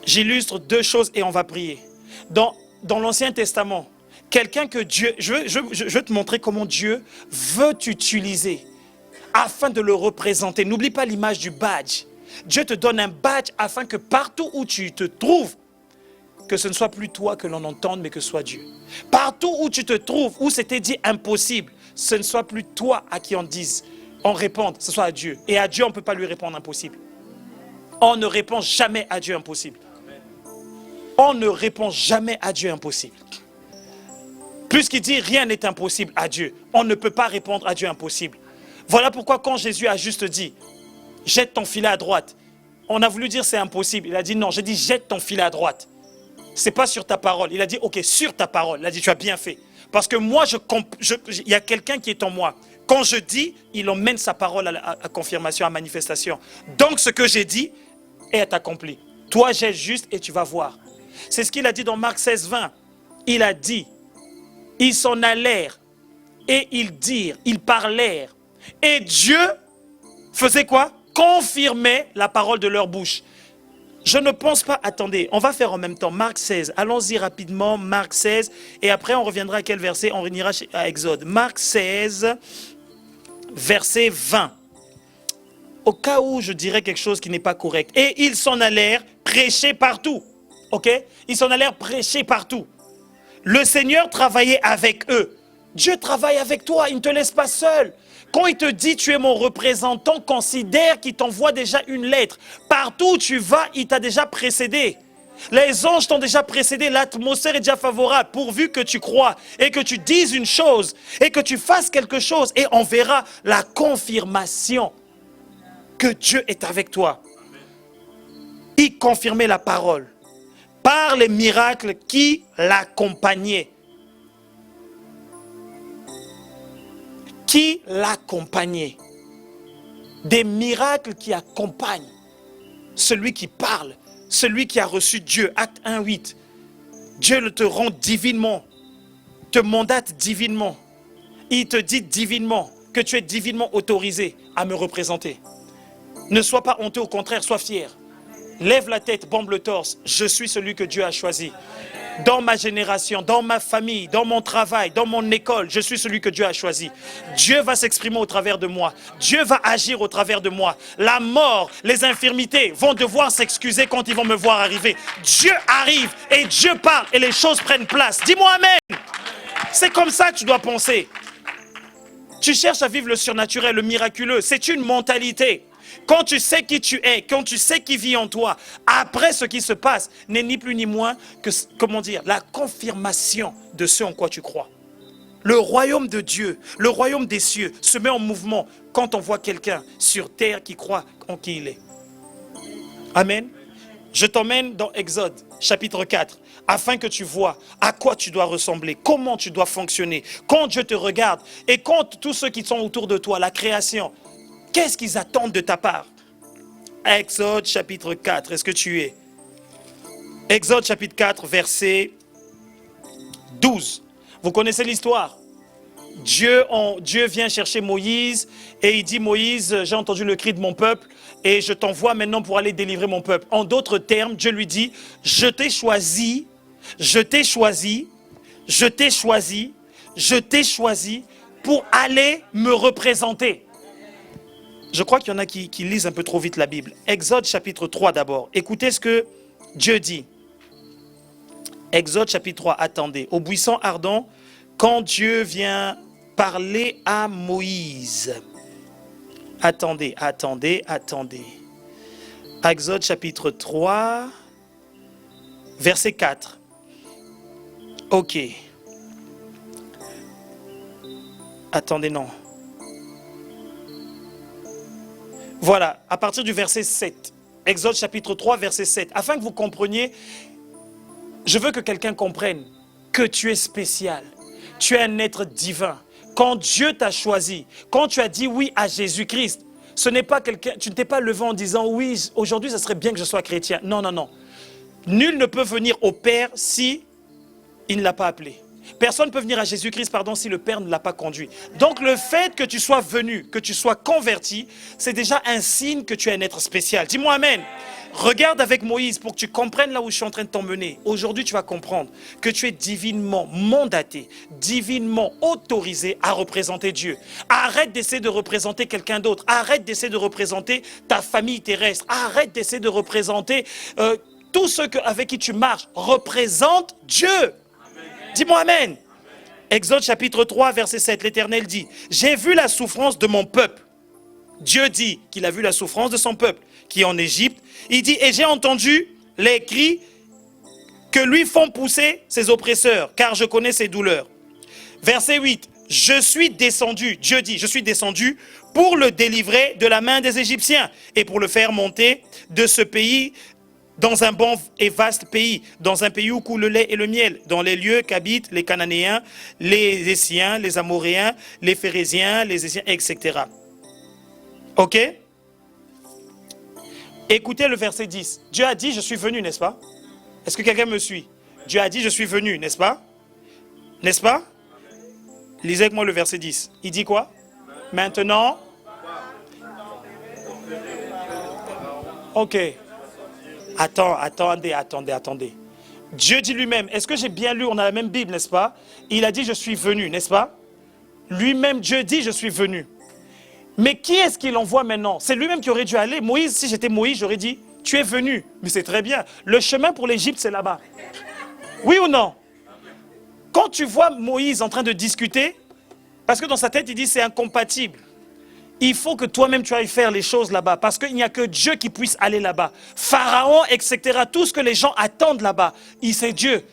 J'illustre deux choses et on va prier. Dans l'Ancien Testament, quelqu'un que Dieu... Je vais te montrer comment Dieu veut t'utiliser afin de le représenter. N'oublie pas l'image du badge. Dieu te donne un badge afin que partout où tu te trouves, que ce ne soit plus toi que l'on entende, mais que ce soit Dieu. Partout où tu te trouves, où c'était dit impossible, ce ne soit plus toi à qui on dise, on réponde, ce soit à Dieu. Et à Dieu, on ne peut pas lui répondre impossible. On ne répond jamais à Dieu impossible. On ne répond jamais à Dieu impossible. Puisqu'il dit rien n'est impossible à Dieu, on ne peut pas répondre à Dieu impossible. Voilà pourquoi quand Jésus a juste dit, jette ton filet à droite, on a voulu dire c'est impossible. Il a dit non, j'ai dit jette ton filet à droite. C'est pas sur ta parole. Il a dit ok, sur ta parole. Il a dit tu as bien fait. Parce que moi, il y a quelqu'un qui est en moi. Quand je dis, il emmène sa parole à confirmation, à manifestation. Donc ce que j'ai dit est accompli. Toi, jette juste et tu vas voir. C'est ce qu'il a dit dans Marc 16, 20. Il a dit, ils s'en allèrent et ils dirent, ils parlèrent. Et Dieu faisait quoi? Confirmait la parole de leur bouche. Je ne pense pas, attendez, on va faire en même temps Marc 16. Allons-y rapidement, Marc 16. Et après, on reviendra à quel verset? On ira à Exode. Marc 16, verset 20. Au cas où je dirais quelque chose qui n'est pas correct. Et ils s'en allèrent prêcher partout. Ok? Ils s'en allèrent prêcher partout. Le Seigneur travaillait avec eux. Dieu travaille avec toi, il ne te laisse pas seul. Quand il te dit tu es mon représentant, considère qu'il t'envoie déjà une lettre. Partout où tu vas, il t'a déjà précédé. Les anges t'ont déjà précédé, l'atmosphère est déjà favorable pourvu que tu crois et que tu dises une chose et que tu fasses quelque chose et on verra la confirmation que Dieu est avec toi. Il confirmait la parole par les miracles qui l'accompagnaient. Qui l'accompagnait. Des miracles qui accompagnent celui qui parle, celui qui a reçu Dieu. Acte 1, 8. Dieu te rend divinement, te mandate divinement. Il te dit divinement que tu es divinement autorisé à me représenter. Ne sois pas honteux, au contraire, sois fier. Lève la tête, bombe le torse. Je suis celui que Dieu a choisi. Dans ma génération, dans ma famille, dans mon travail, dans mon école, je suis celui que Dieu a choisi. Dieu va s'exprimer au travers de moi. Dieu va agir au travers de moi. La mort, les infirmités vont devoir s'excuser quand ils vont me voir arriver. Dieu arrive et Dieu parle et les choses prennent place. Dis-moi amen. C'est comme ça que tu dois penser. Tu cherches à vivre le surnaturel, le miraculeux. C'est une mentalité. Quand tu sais qui tu es, quand tu sais qui vit en toi, après ce qui se passe, n'est ni plus ni moins que, comment dire, la confirmation de ce en quoi tu crois. Le royaume de Dieu, le royaume des cieux se met en mouvement quand on voit quelqu'un sur terre qui croit en qui il est. Amen. Je t'emmène dans Exode, chapitre 4, afin que tu vois à quoi tu dois ressembler, comment tu dois fonctionner, quand Dieu te regarde et quand tous ceux qui sont autour de toi, la création, qu'est-ce qu'ils attendent de ta part? Exode chapitre 4, est-ce que tu es? Exode chapitre 4, verset 12. Vous connaissez l'histoire? Dieu vient chercher Moïse et il dit, Moïse, j'ai entendu le cri de mon peuple et je t'envoie maintenant pour aller délivrer mon peuple. En d'autres termes, Dieu lui dit, je t'ai choisi, je t'ai choisi, je t'ai choisi, je t'ai choisi pour aller me représenter. Je crois qu'il y en a qui lisent un peu trop vite la Bible. Exode chapitre 3 d'abord. Écoutez ce que Dieu dit. Exode chapitre 3, attendez. Au buisson ardent, quand Dieu vient parler à Moïse. Attendez. Exode chapitre 3, verset 4. Ok. Attendez, non. Voilà, à partir du verset 7. Exode chapitre 3, verset 7. Afin que vous compreniez, je veux que quelqu'un comprenne que tu es spécial. Tu es un être divin. Quand Dieu t'a choisi, quand tu as dit oui à Jésus-Christ, ce n'est pas quelqu'un, tu ne t'es pas levé en disant oui, aujourd'hui ça serait bien que je sois chrétien. Non. Nul ne peut venir au Père si il ne l'a pas appelé. Personne ne peut venir à Jésus-Christ, pardon, si le Père ne l'a pas conduit. Donc le fait que tu sois venu, que tu sois converti, c'est déjà un signe que tu es un être spécial. Dis-moi amen. Regarde avec Moïse pour que tu comprennes là où je suis en train de t'emmener. Aujourd'hui, tu vas comprendre que tu es divinement mandaté, divinement autorisé à représenter Dieu. Arrête d'essayer de représenter quelqu'un d'autre. Arrête d'essayer de représenter ta famille terrestre. Arrête d'essayer de représenter tous ceux avec qui tu marches. Représente Dieu. Dis-moi amen. Exode chapitre 3, verset 7, l'Éternel dit, « J'ai vu la souffrance de mon peuple. » Dieu dit qu'il a vu la souffrance de son peuple qui est en Égypte. Il dit, et j'ai entendu les cris que lui font pousser ses oppresseurs, car je connais ses douleurs. Verset 8, je suis descendu, Dieu dit, je suis descendu pour le délivrer de la main des Égyptiens et pour le faire monter de ce pays dans un bon et vaste pays, dans un pays où coule le lait et le miel, dans les lieux qu'habitent les Cananéens, les Essiens, les Amoréens, les Phérésiens, les Essiens, etc. Ok? Écoutez le verset 10. Dieu a dit, je suis venu, n'est-ce pas? Est-ce que quelqu'un me suit? Dieu a dit, je suis venu, n'est-ce pas? N'est-ce pas? Lisez avec moi le verset 10. Il dit quoi? Maintenant. Ok. Attendez. Dieu dit lui-même, est-ce que j'ai bien lu? On a la même Bible, n'est-ce pas? Il a dit, je suis venu, n'est-ce pas? Lui-même, Dieu dit, je suis venu. Mais qui est-ce qu'il envoie maintenant? C'est lui-même qui aurait dû aller. Moïse, si j'étais Moïse, j'aurais dit, tu es venu. Mais c'est très bien. Le chemin pour l'Égypte, c'est là-bas. Oui ou non? Quand tu vois Moïse en train de discuter, parce que dans sa tête, il dit, c'est incompatible. Il faut que toi-même, tu ailles faire les choses là-bas. Parce qu'il n'y a que Dieu qui puisse aller là-bas. Pharaon, etc. Tout ce que les gens attendent là-bas, c'est Dieu.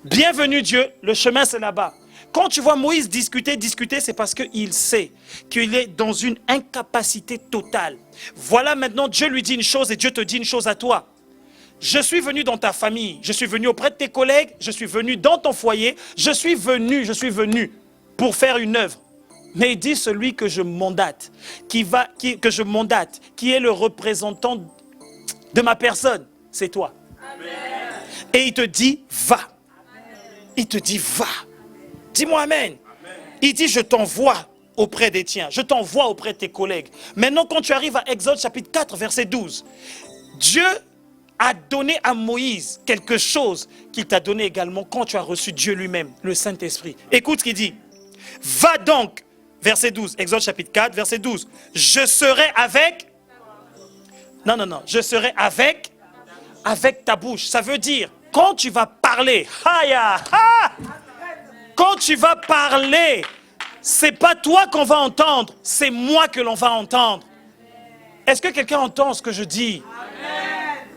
Bienvenue Dieu, le chemin, c'est là-bas. Quand tu vois Moïse discuter, c'est parce qu'il sait qu'il est dans une incapacité totale. Voilà maintenant, Dieu lui dit une chose et Dieu te dit une chose à toi. Je suis venu dans ta famille, je suis venu auprès de tes collègues, je suis venu dans ton foyer, je suis venu pour faire une œuvre. Mais il dit celui que je mandate, qui est le représentant de ma personne, c'est toi. Amen. Et il te dit, va. Il te dit, va. Dis-moi amen. Il dit, je t'envoie auprès des tiens. Je t'envoie auprès de tes collègues. Maintenant, quand tu arrives à Exode chapitre 4, verset 12, Dieu a donné à Moïse quelque chose qu'il t'a donné également quand tu as reçu Dieu lui-même, le Saint-Esprit. Écoute ce qu'il dit. Va donc, verset 12, Exode chapitre 4, verset 12. Je serai avec... Non. Je serai avec ta bouche. Ça veut dire, quand tu vas parler, quand tu vas parler, c'est pas toi qu'on va entendre, c'est moi que l'on va entendre. Est-ce que quelqu'un entend ce que je dis? Amen.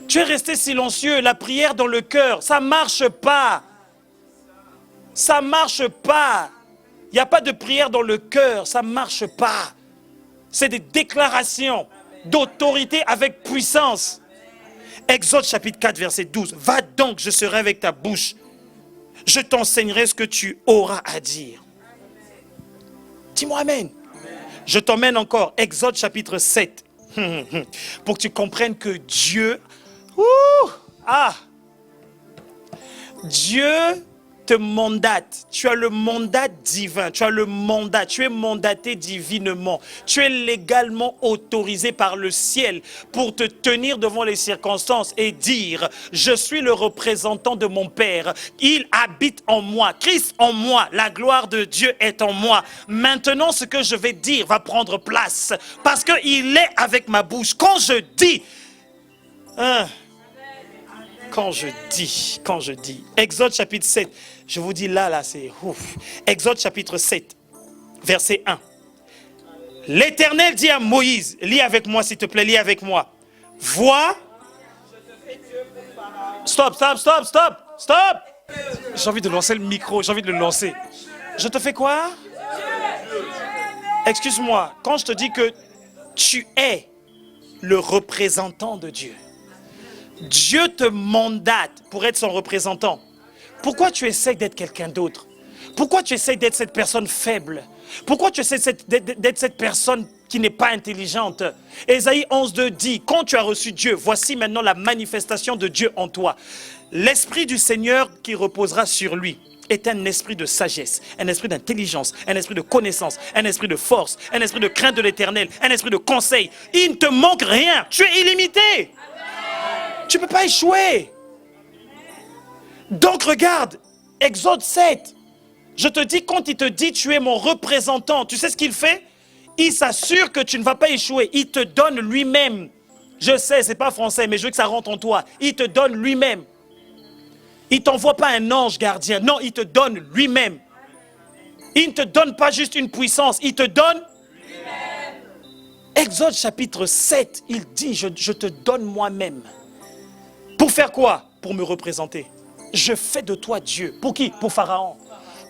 Tu es resté silencieux, la prière dans le cœur, ça marche pas. Ça marche pas. Il n'y a pas de prière dans le cœur, ça marche pas. C'est des déclarations d'autorité avec puissance. Exode chapitre 4, verset 12. Va donc, je serai avec ta bouche. Je t'enseignerai ce que tu auras à dire. Dis-moi amen. Je t'emmène encore, Exode chapitre 7. Pour que tu comprennes que Dieu... Dieu te mandate. Tu as le mandat divin. Tu as le mandat. Tu es mandaté divinement. Tu es légalement autorisé par le ciel pour te tenir devant les circonstances et dire, je suis le représentant de mon Père. Il habite en moi. Christ en moi. La gloire de Dieu est en moi. Maintenant, ce que je vais dire va prendre place parce qu'il est avec ma bouche. Quand je dis... Quand je dis, Exode chapitre 7, je vous dis là, c'est ouf. Exode chapitre 7, verset 1. L'Éternel dit à Moïse, lis avec moi s'il te plaît, lis avec moi. Vois. Stop. J'ai envie de lancer le micro, j'ai envie de le lancer. Je te fais quoi? Excuse-moi, quand je te dis que tu es le représentant de Dieu. Dieu te mandate pour être son représentant. Pourquoi tu essaies d'être quelqu'un d'autre? Pourquoi tu essaies d'être cette personne faible? Pourquoi tu essaies d'être cette personne qui n'est pas intelligente. Ésaïe 11:2 dit, quand tu as reçu Dieu, voici maintenant la manifestation de Dieu en toi. L'Esprit du Seigneur qui reposera sur lui est un esprit de sagesse, un esprit d'intelligence, un esprit de connaissance, un esprit de force, un esprit de crainte de l'Éternel, un esprit de conseil. Il ne te manque rien, tu es illimité. Amen. Tu ne peux pas échouer. Donc regarde, Exode 7, je te dis, quand il te dit tu es mon représentant, tu sais ce qu'il fait? Il s'assure que tu ne vas pas échouer, il te donne lui-même. Je sais, ce n'est pas français, mais je veux que ça rentre en toi. Il te donne lui-même. Il ne t'envoie pas un ange gardien. Non, il te donne lui-même. Il ne te donne pas juste une puissance. Il te donne lui-même. Exode chapitre 7, il dit, je te donne moi-même. Pour faire quoi? Pour me représenter. Je fais de toi Dieu. Pour qui? Pour Pharaon.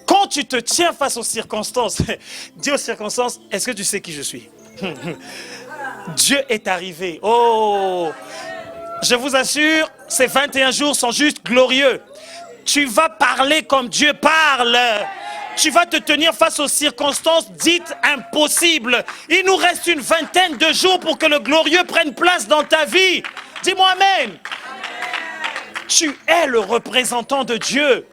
Quand tu te tiens face aux circonstances, dis aux circonstances, est-ce que tu sais qui je suis? Dieu est arrivé. Oh! Je vous assure, ces 21 jours sont juste glorieux. Tu vas parler comme Dieu parle. Tu vas te tenir face aux circonstances dites impossibles. Il nous reste une vingtaine de jours pour que le glorieux prenne place dans ta vie. Dis-moi amen. Tu es le représentant de Dieu.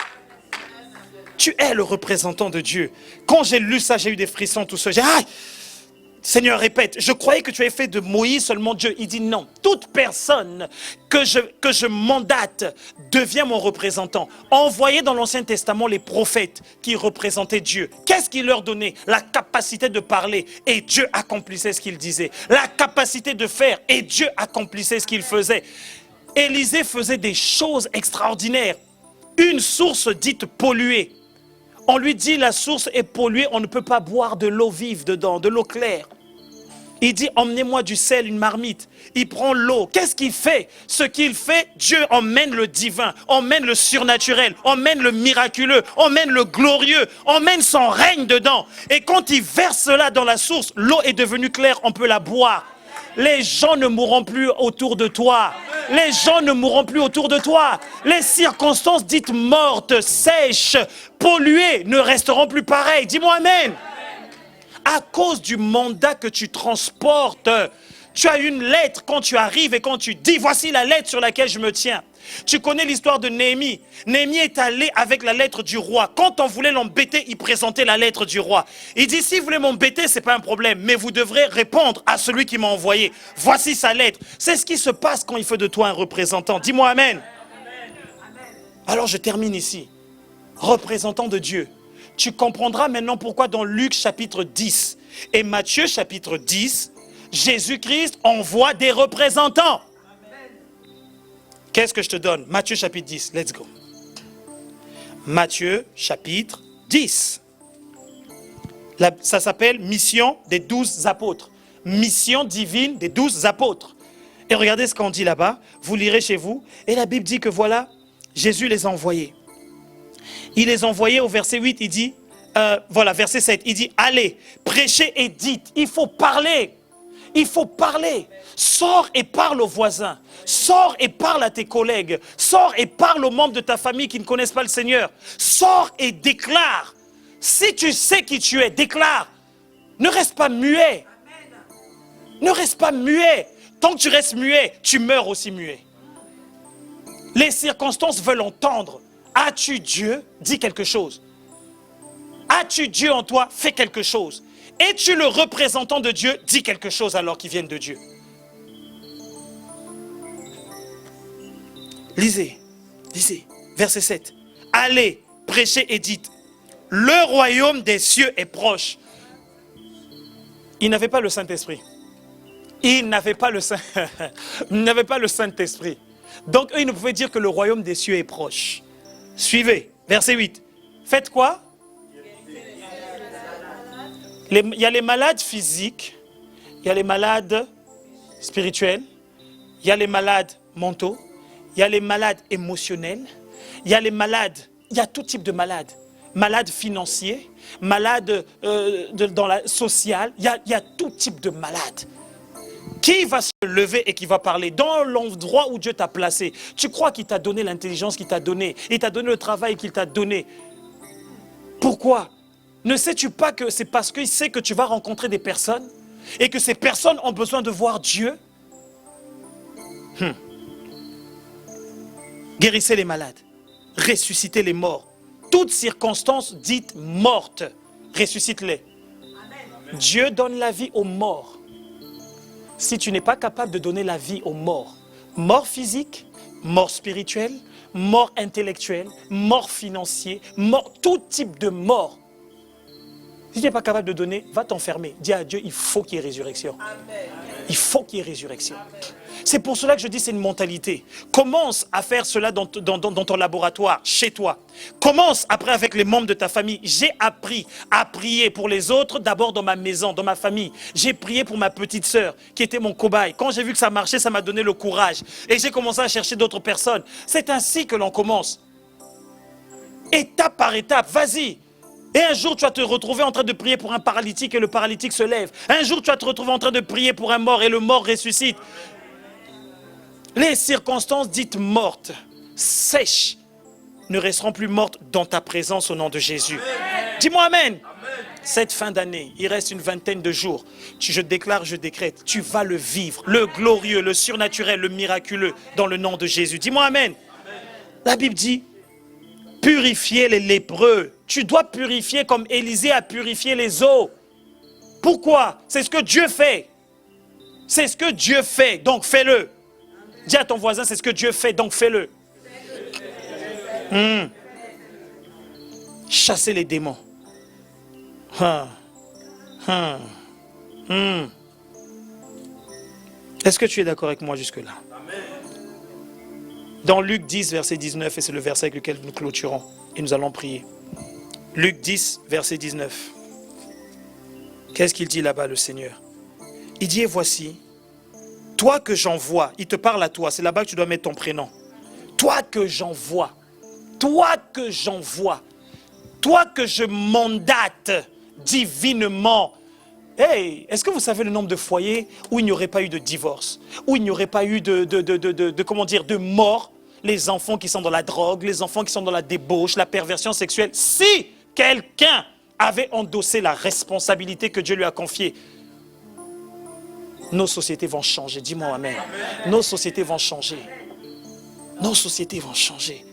Tu es le représentant de Dieu. Quand j'ai lu ça, j'ai eu des frissons, tout ça. J'ai dit, ah, Seigneur, répète, je croyais que tu avais fait de Moïse seulement Dieu. Il dit non, toute personne que je mandate devient mon représentant. Envoyé dans l'Ancien Testament les prophètes qui représentaient Dieu. Qu'est-ce qu'il leur donnait? La capacité de parler et Dieu accomplissait ce qu'il disait. La capacité de faire et Dieu accomplissait ce qu'il faisait. Élisée faisait des choses extraordinaires. Une source dite polluée. On lui dit la source est polluée, on ne peut pas boire de l'eau vive dedans, de l'eau claire. Il dit emmenez-moi du sel, une marmite. Il prend l'eau. Qu'est-ce qu'il fait? Ce qu'il fait, Dieu emmène le divin, emmène le surnaturel, emmène le miraculeux, emmène le glorieux, emmène son règne dedans. Et quand il verse cela dans la source, l'eau est devenue claire, on peut la boire. Les gens ne mourront plus autour de toi. Les gens ne mourront plus autour de toi. Les circonstances dites mortes, sèches, polluées ne resteront plus pareilles. Dis-moi amen. À cause du mandat que tu transportes, tu as une lettre quand tu arrives et quand tu dis voici la lettre sur laquelle je me tiens. Tu connais l'histoire de Néhémie. Néhémie est allé avec la lettre du roi. Quand on voulait l'embêter, il présentait la lettre du roi. Il dit, si vous voulez m'embêter, ce n'est pas un problème, mais vous devrez répondre à celui qui m'a envoyé. Voici sa lettre. C'est ce qui se passe quand il fait de toi un représentant. Dis-moi amen. Alors je termine ici. Représentant de Dieu. Tu comprendras maintenant pourquoi dans Luc chapitre 10 et Matthieu chapitre 10, Jésus-Christ envoie des représentants. Qu'est-ce que je te donne? Matthieu chapitre 10, let's go. Matthieu chapitre 10. Ça s'appelle mission des 12 apôtres. Mission divine des 12 apôtres. Et regardez ce qu'on dit là-bas. Vous lirez chez vous. Et la Bible dit que voilà, Jésus les a envoyés. Il les a envoyés au verset 8, il dit, voilà, verset 7, il dit, allez, prêchez et dites. Il faut parler. Il faut parler. Sors et parle aux voisins. Sors et parle à tes collègues. Sors et parle aux membres de ta famille qui ne connaissent pas le Seigneur. Sors et déclare. Si tu sais qui tu es, déclare. Ne reste pas muet. Ne reste pas muet. Tant que tu restes muet, tu meurs aussi muet. Les circonstances veulent entendre. As-tu Dieu? Dis quelque chose. As-tu Dieu en toi? Fais quelque chose. Es-tu le représentant de Dieu? Dis quelque chose alors qui vienne de Dieu. Lisez, verset 7. Allez, prêchez et dites, le royaume des cieux est proche. Il n'avait pas le Saint-Esprit. Il n'avait pas le Saint-Esprit. Donc eux, ils ne pouvaient dire que le royaume des cieux est proche. Suivez, verset 8. Faites quoi? Il y a les malades physiques, il y a les malades spirituels, il y a les malades mentaux, il y a les malades émotionnels, il y a les malades, il y a tout type de malades. Malades financiers, malades dans la sociale, il y a tout type de malades. Qui va se lever et qui va parler dans l'endroit où Dieu t'a placé? Tu crois qu'il t'a donné l'intelligence qu'il t'a donné? Il t'a donné le travail qu'il t'a donné. Pourquoi? Ne sais-tu pas que c'est parce qu'il sait que tu vas rencontrer des personnes? et que ces personnes ont besoin de voir Dieu. Guérissez les malades, ressuscitez les morts. Toutes circonstances dites mortes, ressuscite-les. Dieu donne la vie aux morts. Si tu n'es pas capable de donner la vie aux morts, mort physique, mort spirituelle, mort intellectuelle, mort financier, mort, tout type de mort. Si tu n'es pas capable de donner, va t'enfermer. Dis à Dieu, il faut qu'il y ait résurrection. Il faut qu'il y ait résurrection. C'est pour cela que je dis c'est une mentalité. Commence à faire cela dans ton laboratoire, chez toi. Commence après avec les membres de ta famille. J'ai appris à prier pour les autres, d'abord dans ma maison, dans ma famille. J'ai prié pour ma petite sœur qui était mon cobaye. Quand j'ai vu que ça marchait, ça m'a donné le courage. Et j'ai commencé à chercher d'autres personnes. C'est ainsi que l'on commence. Étape par étape, vas-y. Et un jour, tu vas te retrouver en train de prier pour un paralytique et le paralytique se lève. Un jour, tu vas te retrouver en train de prier pour un mort et le mort ressuscite. Les circonstances dites mortes, sèches, ne resteront plus mortes dans ta présence au nom de Jésus. Dis-moi amen. Cette fin d'année, il reste une vingtaine de jours. Je déclare, je décrète, tu vas le vivre, le glorieux, le surnaturel, le miraculeux, dans le nom de Jésus. Dis-moi amen. La Bible dit, purifiez les lépreux. Tu dois purifier comme Élisée a purifié les eaux. Pourquoi? C'est ce que Dieu fait. C'est ce que Dieu fait, donc fais-le. Dis à ton voisin, c'est ce que Dieu fait, donc fais-le. Chassez les démons. Est-ce que tu es d'accord avec moi jusque-là? Dans Luc 10, verset 19, et c'est le verset avec lequel nous clôturons, et nous allons prier. Luc 10, verset 19. Qu'est-ce qu'il dit là-bas, le Seigneur? Il dit, et voici, toi que j'envoie, il te parle à toi, c'est là-bas que tu dois mettre ton prénom. Toi que j'envoie, toi que j'envoie, toi que je mandate divinement. Hey, est-ce que vous savez le nombre de foyers où il n'y aurait pas eu de divorce, où il n'y aurait pas eu de mort, les enfants qui sont dans la drogue, les enfants qui sont dans la débauche, la perversion sexuelle, si quelqu'un avait endossé la responsabilité que Dieu lui a confiée, nos sociétés vont changer. Dis-moi amen. Nos sociétés vont changer. Nos sociétés vont changer.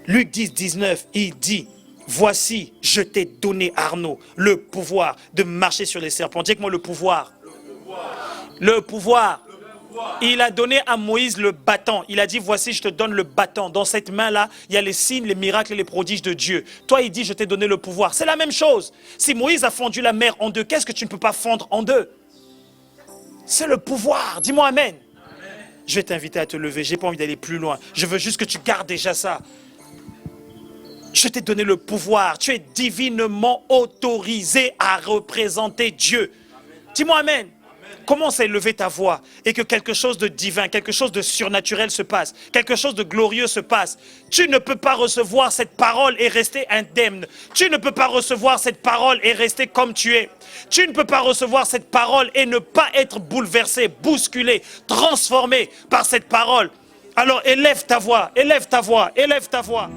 Luc 10, 19, il dit, voici, je t'ai donné, Arnaud, le pouvoir de marcher sur les serpents. Dis avec moi le pouvoir. Le pouvoir. Il a donné à Moïse le bâton. Il a dit, voici, je te donne le bâton. Dans cette main-là, il y a les signes, les miracles et les prodiges de Dieu. Toi, il dit, je t'ai donné le pouvoir. C'est la même chose. Si Moïse a fendu la mer en deux, qu'est-ce que tu ne peux pas fondre en deux? C'est le pouvoir. Dis-moi amen. Je vais t'inviter à te lever. Je n'ai pas envie d'aller plus loin. Je veux juste que tu gardes déjà ça. Je t'ai donné le pouvoir. Tu es divinement autorisé à représenter Dieu. Dis-moi amen. Commence à élever ta voix et que quelque chose de divin, quelque chose de surnaturel se passe, quelque chose de glorieux se passe. Tu ne peux pas recevoir cette parole et rester indemne. Tu ne peux pas recevoir cette parole et rester comme tu es. Tu ne peux pas recevoir cette parole et ne pas être bouleversé, bousculé, transformé par cette parole. Alors élève ta voix, élève ta voix, élève ta voix.